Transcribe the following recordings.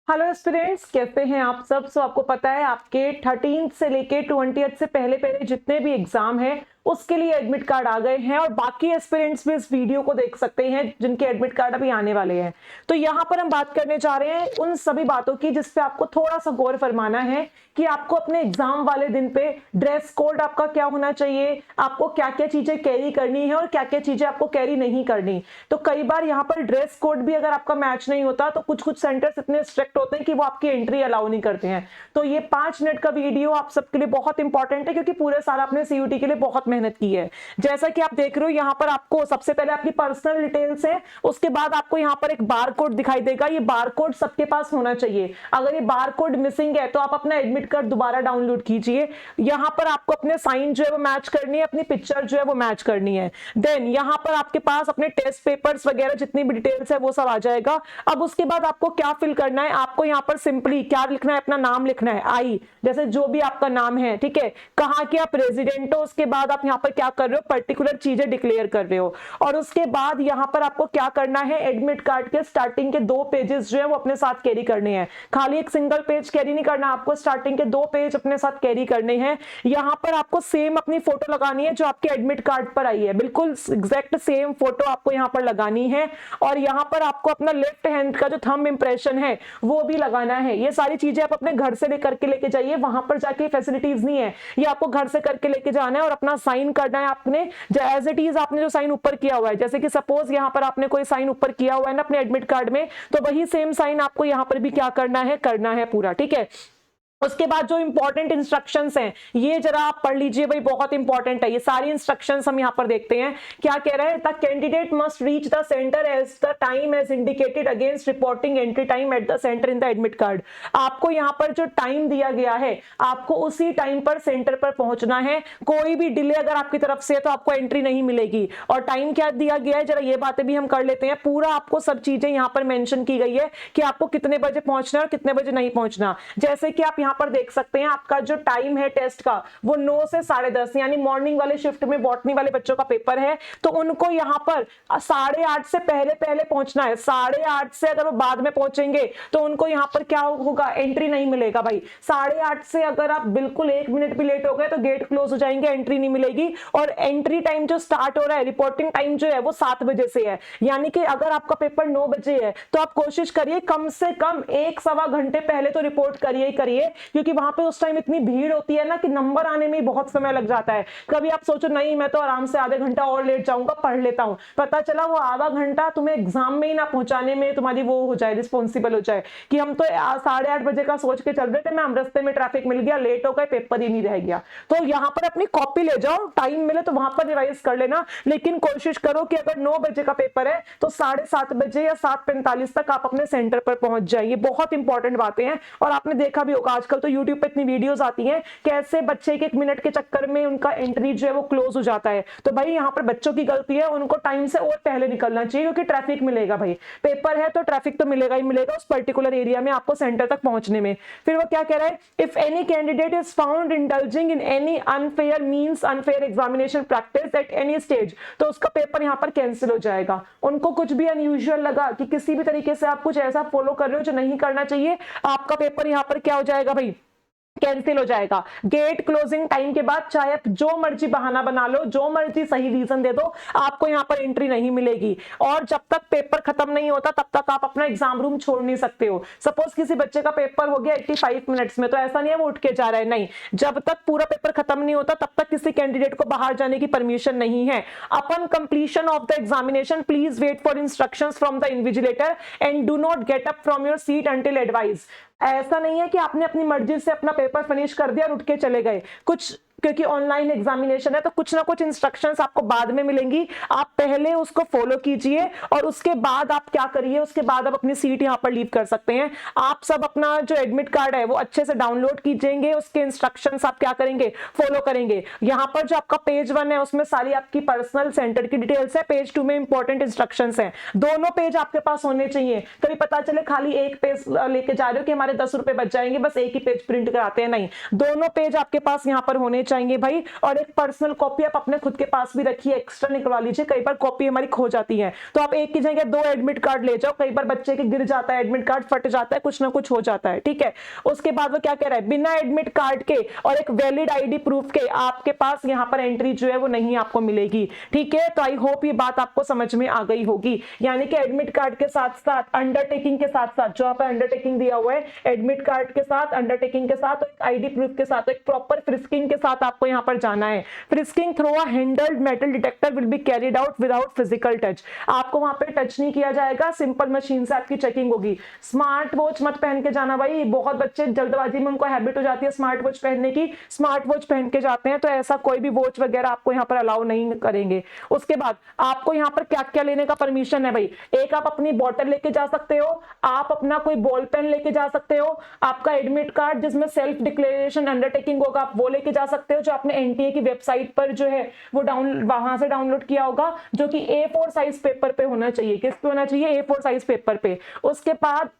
Hello students, कैसे हैं आप सब। आपको पता है आपके 13 से लेके 20 से पहले पहले जितने भी एग्जाम हैं उसके लिए एडमिट कार्ड आ गए हैं और बाकी एस्पिरेंट्स भी इस वीडियो को देख सकते हैं जिनके एडमिट कार्ड अभी आने वाले हैं। तो यहाँ पर हम बात करने जा रहे हैं उन सभी बातों की जिस पे आपको थोड़ा सा गौर फरमाना है कि आपको अपने एग्जाम वाले दिन पे ड्रेस कोड आपका क्या होना चाहिए, आपको क्या क्या चीजें कैरी करनी है और क्या क्या चीजें आपको कैरी नहीं करनी। तो कई बार यहाँ पर ड्रेस कोड भी अगर आपका मैच नहीं होता तो कुछ कुछ सेंटर्स इतने स्ट्रिक्ट होते हैं कि वो आपकी एंट्री अलाउ नहीं करते हैं। तो ये 5 मिनट का वीडियो आप सबके लिए बहुत इंपॉर्टेंट है क्योंकि पूरे साल आपने सीयूटी के लिए बहुत मेहनत की है। जैसा कि आप देख रहे हो यहाँ पर आपको सबसे पहले आपकी पर्सनल डिटेल्स है, उसके बाद आपको यहाँ पर एक बार कोड दिखाई देगा। ये बार कोड सबके पास होना चाहिए। अगर ये बार कोड मिसिंग है तो आप अपना एडमिट कार्ड दोबारा डाउनलोड कीजिए। यहाँ पर आपको अपने साइन जो है वो मैच करनी है, अपनी पिक्चर जो है वो मैच करनी है। देन यहाँ पर आपके पास अपने टेस्ट पेपर्स वगैरह जितनी भी डिटेल्स है वो सब आ जाएगा। अब उसके बाद आपको क्या फिल करना है, आपको यहाँ पर सिंपली क्या लिखना है, अपना नाम लिखना है, आई जैसे जो भी आपका नाम है, ठीक है, कहाँ के आप रेजिडेंट हो, उसके बाद आप यहाँ पर क्या कर रहे हो, पर्टिकुलर चीजें डिक्लेयर कर रहे हो। और उसके बाद यहाँ पर आपको क्या करना है, एडमिट कार्ड के स्टार्टिंग के 2 पेजेस जो है वो अपने साथ कैरी करने हैं। खाली एक सिंगल पेज कैरी नहीं करना, आपको स्टार्टिंग के 2 पेज अपने साथ कैरी करने हैं। यहाँ पर आपको सेम अपनी फोटो लगानी है जो आपके एडमिट कार्ड पर आई है, बिल्कुल एग्जैक्ट सेम फोटो आपको यहाँ पर लगानी है। और यहाँ पर आपको अपना लेफ्ट हैंड का जो थंब इंप्रेशन है वो भी लगाना है। ये सारी चीजें आप अपने घर से लेकर के लेके जाइए, वहां पर जाके फैसिलिटीज नहीं है, ये आपको घर से करके लेके जाना है और अपना साइन करना है आपने एज इट इज। आपने जो साइन ऊपर किया हुआ है, जैसे कि सपोज यहाँ पर आपने कोई साइन ऊपर किया हुआ है ना अपने एडमिट कार्ड में, तो वही सेम साइन आपको यहाँ पर भी क्या करना है पूरा, ठीक है। उसके बाद जो इंपॉर्टेंट इंस्ट्रक्शंस हैं ये जरा आप पढ़ लीजिए भाई, बहुत इंपॉर्टेंट है। ये सारी इंस्ट्रक्शंस हम यहाँ पर देखते हैं क्या कह रहा है। The candidate must reach the centre as the time as indicated against reporting entry time at the centre in the admit card. आपको यहाँ पर जो टाइम दिया गया है आपको उसी टाइम पर सेंटर पर पहुंचना है। कोई भी डिले अगर आपकी तरफ से है तो आपको एंट्री नहीं मिलेगी। और टाइम क्या दिया गया है, जरा ये बातें भी हम कर लेते हैं। पूरा आपको सब चीजें यहाँ पर मेंशन की गई है कि आपको कितने बजे पहुंचना है और कितने बजे नहीं पहुंचना। जैसे कि आप यहाँ पर देख सकते हैं आपका जो टाइम है टेस्ट का वो 9 से 10:30 यानी मॉर्निंग वाले शिफ्ट में बॉटनी वाले बच्चों का पेपर है, तो उनको यहाँ पर 8:30 से पहले पहले पहुंचना है। 8:30 से अगर वो बाद में पहुंचेंगे तो उनको यहाँ पर क्या होगा, एंट्री नहीं मिलेगा भाई। 8:30 से अगर आप बिल्कुल 1 मिनट भी लेट हो गए तो गेट क्लोज हो जाएंगे, एंट्री नहीं मिलेगी। और एंट्री टाइम जो स्टार्ट हो रहा है, रिपोर्टिंग टाइम जो है वो 7 बजे से है, यानी कि अगर आपका पेपर 9 बजे है तो आप कोशिश करिए कम से कम 1-1.25 घंटे पहले तो रिपोर्ट करिए ही करिए, क्योंकि वहां पे उस टाइम इतनी भीड़ होती है ना कि नंबर आने में बहुत समय लग जाता है। कभी आप सोचो नहीं मैं तो आराम से आधे घंटा और लेट जाऊंगा, पढ़ लेता हूं, पता चला वो आधा घंटा तुम्हें एग्जाम में ही ना पहुंचाने में तुम्हारी वो हो जाए, रिस्पॉन्सिबल हो जाए कि हम तो 8:30 बजे का सोच के चल रहे थे, मैम रास्ते में ट्रैफिक मिल गया, लेट हो गए, पेपर ही नहीं रह गया। तो यहाँ पर अपनी कॉपी ले जाओ, टाइम मिले तो वहां पर रिवाइज कर लेना, लेकिन कोशिश करो कि अगर 9 बजे का पेपर है तो 7:30 बजे या 7:45 तक आप अपने सेंटर पर पहुंच जाइए। बहुत इंपॉर्टेंट बातें हैं। और आपने देखा भी होगा आजकल तो यूट्यूब पे इतनी वीडियोस आती हैं कैसे बच्चे के 1 मिनट के चक्कर में उनका एंट्री जो है वो क्लोज हो जाता है। तो भाई यहाँ पर बच्चों की गलती है, उनको टाइम से और पहले निकलना चाहिए क्योंकि ट्रैफिक मिलेगा भाई। पेपर है तो ट्रैफिक तो मिलेगा ही मिलेगा उस पर्टिकुलर एरिया में आपको सेंटर तक पहुंचने में। फिर वो क्या कह रहा है, if any candidate is found indulging in any unfair means unfair examination practice eight any stage, तो उसका पेपर यहाँ पर कैंसिल हो जाएगा। उनको कुछ भी अनयूजुअल लगा कि किसी भी तरीके से आप कुछ ऐसा फॉलो कर रहे हो जो नहीं करना चाहिए, आपका पेपर यहाँ पर क्या हो जाएगा भाई, कैंसिल हो जाएगा। गेट क्लोजिंग टाइम के बाद चाहे आप जो मर्जी बहाना बना लो, जो मर्जी सही रीजन दे दो, आपको यहाँ पर एंट्री नहीं मिलेगी। और जब तक पेपर खत्म नहीं होता तब तक आप अपना एग्जाम रूम छोड़ नहीं सकते हो। सपोज किसी बच्चे का पेपर हो गया 85 मिनट्स में, तो ऐसा नहीं है वो उठ के जा रहा है, नहीं, जब तक पूरा पेपर खत्म नहीं होता तब तक किसी कैंडिडेट को बाहर जाने की परमिशन नहीं है। Upon completion of the examination please wait for instructions from the invigilator and do not get up from your seat until advise. ऐसा नहीं है कि आपने अपनी मर्जी से अपना पेपर फिनिश कर दिया और उठ के चले गए। कुछ क्योंकि ऑनलाइन एग्जामिनेशन है तो कुछ ना कुछ इंस्ट्रक्शंस आपको बाद में मिलेंगी, आप पहले उसको फॉलो कीजिए और उसके बाद आप क्या करिए, उसके बाद आप अपनी सीट यहाँ पर लीव कर सकते हैं। आप सब अपना जो एडमिट कार्ड है वो अच्छे से डाउनलोड कीजिएंगे, उसके इंस्ट्रक्शंस आप क्या करेंगे, फॉलो करेंगे। यहाँ पर जो आपका पेज 1 है उसमें सारी आपकी पर्सनल सेंटर की डिटेल्स है, पेज 2 में इंपॉर्टेंट इंस्ट्रक्शंस है। दोनों पेज आपके पास होने चाहिए। कभी पता चले खाली एक पेज लेके जा रहे हो कि हमारे 10 रुपए बच जाएंगे, बस एक ही पेज प्रिंट कराते हैं, नहीं, दोनों पेज आपके पास यहाँ पर होने चाहिए भाई, और एक पर्सनल कॉपी आप अपने खुद के पास भी रखिए, एक्स्ट्रा निकलवा लीजिए, कई बार कॉपी हमारी खो जाती है, तो आप एक की जगह 2 एडमिट कार्ड ले जाओ, कई बार बच्चे के गिर जाता है एडमिट कार्ड, फट जाता है, कुछ ना कुछ हो जाता है, ठीक है। उसके बाद वो क्या कह रहा है, बिना एडमिट कार्ड के और एक वैलिड आईडी प्रूफ के आपके पास यहाँ पर एंट्री जो है वो नहीं आपको मिलेगी, ठीक है। तो आई होप ये बात आपको समझ में आ गई होगी, यानी कि एडमिट कार्ड के साथ साथ अंडरटेकिंग के साथ साथ, जो यहाँ पर अंडरटेकिंग दिया हुआ है, एडमिट कार्ड के साथ, अंडरटेकिंग के साथ, आईडी प्रूफ के साथ, एक प्रॉपर फ्रिस्किंग के साथ आपको यहाँ पर जाना है। Frisking through a handled metal detector will be carried out without physical touch, आपको वहां पे टच नहीं किया जाएगा, सिंपल मशीन से आपकी चेकिंग होगी। स्मार्ट वॉच मत पहन के जाना भाई, बहुत बच्चे जल्दबाजी में उनको हैबिट हो जाती है स्मार्ट वॉच पहनने की, स्मार्ट वॉच पहन के जाते हैं, तो ऐसा कोई भी वॉच वगैरह आपको यहाँ पर अलाउ नहीं करेंगे। उसके बाद आपको यहाँ पर क्या क्या लेने का परमिशन है भाई, एक आप अपनी बॉटल लेके जा सकते हो, आप अपना कोई बॉल पेन लेके जा सकते हो, आपका एडमिट कार्ड जिसमें सेल्फ डिक्लेरेशन अंडरटेकिंग होगा आप वो लेके जा सकते हो, जो आपने एनटीए की वेबसाइट पर जो है वो वहां से डाउनलोड किया होगा, जो कि A4 साइज पेपर पे होना चाहिए। किस पे होना चाहिए? A4 साइज पेपर पे। उसके बाद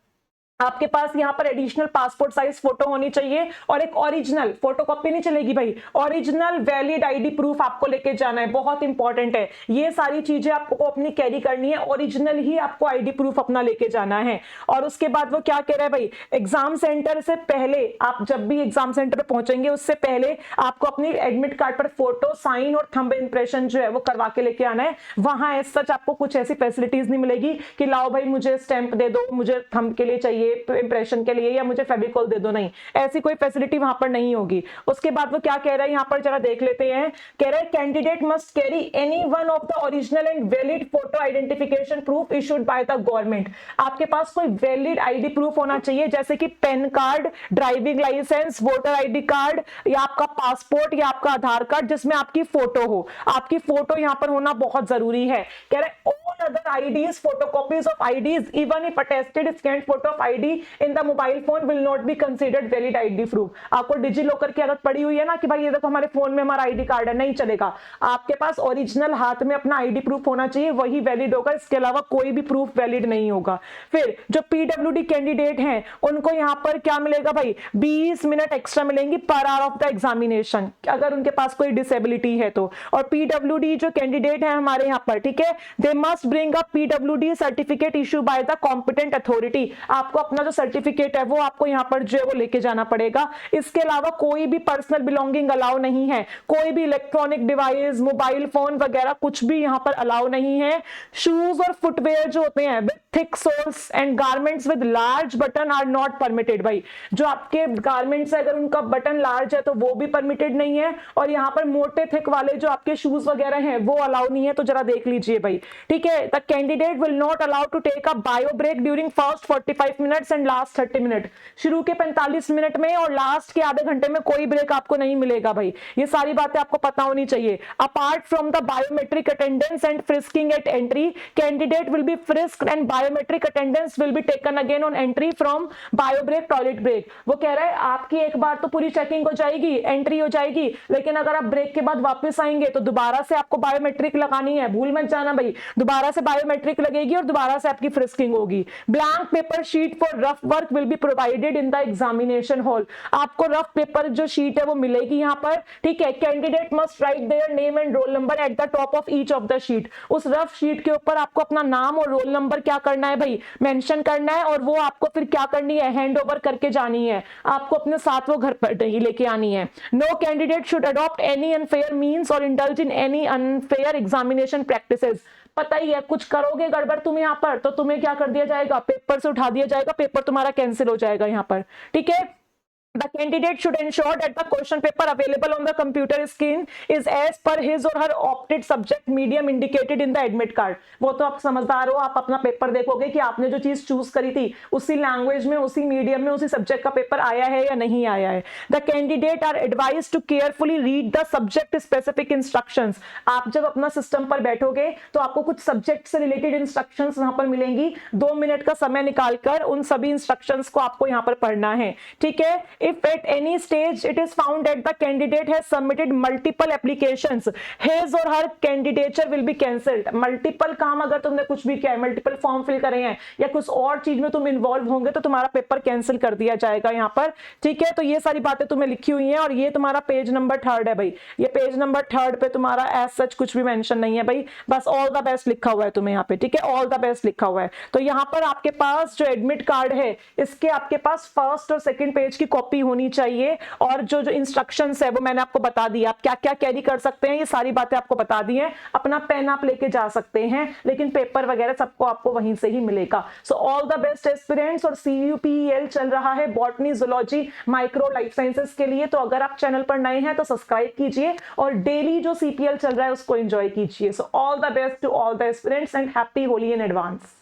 आपके पास यहाँ पर एडिशनल पासपोर्ट साइज फोटो होनी चाहिए, और एक ओरिजिनल, फोटोकॉपी नहीं चलेगी भाई, ओरिजिनल वैलिड आईडी प्रूफ आपको लेके जाना है, बहुत इंपॉर्टेंट है। ये सारी चीजें आपको अपनी कैरी करनी है, ओरिजिनल ही आपको आईडी प्रूफ अपना लेके जाना है। और उसके बाद वो क्या कह रहा है भाई, एग्जाम सेंटर से पहले, आप जब भी एग्जाम सेंटर पे पहुंचेंगे उससे पहले आपको अपनी एडमिट कार्ड पर फोटो, साइन और थंब इंप्रेशन जो है वो करवा के लेके आना है। वहां एज सच आपको कुछ ऐसी फैसिलिटीज नहीं मिलेगी कि लाओ भाई मुझे स्टैंप दे दो, मुझे थंब के लिए चाहिए, इंप्रेशन के लिए, या मुझे फेविकॉल दे दो, नहीं, ऐसी कोई फैसिलिटी वहां पर नहीं होगी। उसके बाद वो क्या कह रहा है यहाँ पर, जरा देख लेते हैं। कह रहा है candidate must carry any one of the original and valid photo identification proof issued by the government, आपके पास कोई वैलिड आईडी प्रूफ होना चाहिए, जैसे कि PAN card, driving licence, voter ID card, या आपका पासपोर्ट, या आपका आधार कार्ड जिसमें आपकी फोटो हो, आपकी फोटो यहाँ पर होना बहुत जरूरी है। कह रहे हैं all other IDs, photocopies of IDs, even if attested scanned photo of ID in the mobile phone will not be considered valid ID proof। आपको डिजी लॉकर की आदत पड़ी हुई है ना कि भाई ये देखो हमारे फोन में हमारा आईडी कार्ड है, नहीं चलेगा, आपके पास ओरिजिनल हाथ में अपना आईडी प्रूफ होना चाहिए, वही वैलिड होगा, इसके अलावा कोई भी प्रूफ वैलिड नहीं होगा। फिर जो पीडब्ल्यूडी कैंडिडेट हैं उनको यहाँ पर क्या मिलेगा भाई, 20 मिनट एक्स्ट्रा मिलेंगी per hour of the examination, अगर उनके पास कोई डिसेबिलिटी है तो। और पीडब्ल्यूडी जो कैंडिडेट है हमारे यहाँ पर, ठीक है, they must bring a PWD certificate issue by the competent authority, आपको अपना जो सर्टिफिकेट है वो आपको यहाँ पर जो है वो लेके जाना पड़ेगा। इसके अलावा कोई भी पर्सनल बिलोंगिंग अलाउ नहीं है, कोई भी इलेक्ट्रॉनिक डिवाइस, मोबाइल फोन वगैरह कुछ भी यहाँ पर अलाउ नहीं है। शूज और फुटवेयर जो होते हैं with thick soles and garments with large button are not permitted, भाई जो आपके गारमेंट्स है अगर उनका बटन लार्ज है तो वो भी परमिटेड नहीं है, और यहाँ पर मोटे थिक वाले जो आपके शूज वगैरह हैं वो अलाउ नहीं है, तो जरा देख लीजिए भाई, ठीक है। The candidate will not allow to take a bio break during first 45 minutes and last 30 minute, शुरू के 45 मिनट में और लास्ट के आधे घंटे में कोई ब्रेक आपको नहीं मिलेगा भाई, ये सारी बातें आपको पता होनी चाहिए। Apart from the biometric attendance and frisking at entry, candidate will be frisked and biometric attendance will be taken again on entry from bio break, toilet break. वो कह रहा है आपकी एक बार तो पूरी चेकिंग हो जाएगी, एंट्री हो जाएगी, लेकिन अगर आप ब्रेक के बाद वापस आएंगे तो दोबारा से आपको बायोमेट्रिक लगानी है, भूल मत जाना भाई, दोबारा से बायोमेट्रिक लगेगी और दोबारा से आपकी फ्रिस्किंग होगी। Blank paper sheet for rough work will be provided in the examination hall, आपको रफ पेपर जो शीट है वो मिलेगी यहाँ पर, ठीक है। Candidate must write their name and roll number at the top of each of the sheet, उस रफ शीट के ऊपर आपको अपना नाम और रोल नंबर क्या करना है भाई, मेंशन करना है, और वो आपको फिर क्या करनी है, हैंड ओवर करके जानी है, आपको अपने साथ वो घर पर नहीं लेके आनी है। No candidate should adopt any unfair means or indulge in any unfair examination practices, पता ही है कुछ करोगे गड़बड़ तुम यहाँ पर तो तुम्हें क्या कर दिया जाएगा, पेपर से उठा दिया जाएगा, पेपर तुम्हारा कैंसिल हो जाएगा यहाँ पर, ठीक है। The candidate should ensure that the question paper available on the computer screen is as per his or her opted subject medium indicated in the admit card। वो तो आप समझदार हो, आप अपना पेपर देखोगे कि आपने जो चीज चूज करी थी उसी लैंग्वेज में, उसी मीडियम में, उसी सब्जेक्ट का पेपर आया है या नहीं आया है। The candidate are advised to carefully read the subject specific instructions। आप जब अपना सिस्टम पर बैठोगे तो आपको कुछ सब्जेक्ट से रिलेटेड इंस्ट्रक्शंस वहां पर मिलेंगी, 2 मिनट का समय निकालकर उन सभी इंस्ट्रक्शंस को आपको यहाँ पर पढ़ना है, ठीक है। If at any stage it is found that the candidate has submitted multiple applications, his or her candidature will be cancelled. Multiple काम अगर तुमने कुछ भी किया है, मल्टीपल फॉर्म फिल करे हैं या कुछ और चीज में तुम इन्वॉल्व होंगे तो तुम्हारा पेपर कैंसिल कर दिया जाएगा यहाँ पर, ठीक है। तो ये सारी बातें तुम्हें लिखी हुई हैं और ये तुम्हारा पेज नंबर 3 है भाई, ये पेज नंबर 3 पे तुम्हारा एज सच कुछ भी मेंशन नहीं है भाई, बस ऑल द बेस्ट लिखा हुआ है तुम्हें यहाँ पे, ठीक है, ऑल द बेस्ट लिखा हुआ है। तो यहाँ पर आपके पास जो एडमिट कार्ड है इसके आपके पास फर्स्ट और सेकंड पेज की कॉपी होनी चाहिए और जो जो इंस्ट्रक्शंस है वो मैंने आपको बता दिया, आप क्या क्या कैरी कर सकते हैं ये सारी बातें आपको बता दी हैं। अपना पेन आप लेके जा सकते हैं लेकिन पेपर वगैरह सबको आपको वहीं से ही मिलेगा। सो ऑल द बेस्ट एस्पिरेंट्स। और CUPEL चल रहा है botany, zoology, micro, life sciences के लिए, तो अगर आप चैनल पर नए हैं तो सब्सक्राइब कीजिए और डेली जो CPL चल रहा है उसको एंजॉय कीजिए। So all the best to all the aspirants and happy Holi in advance.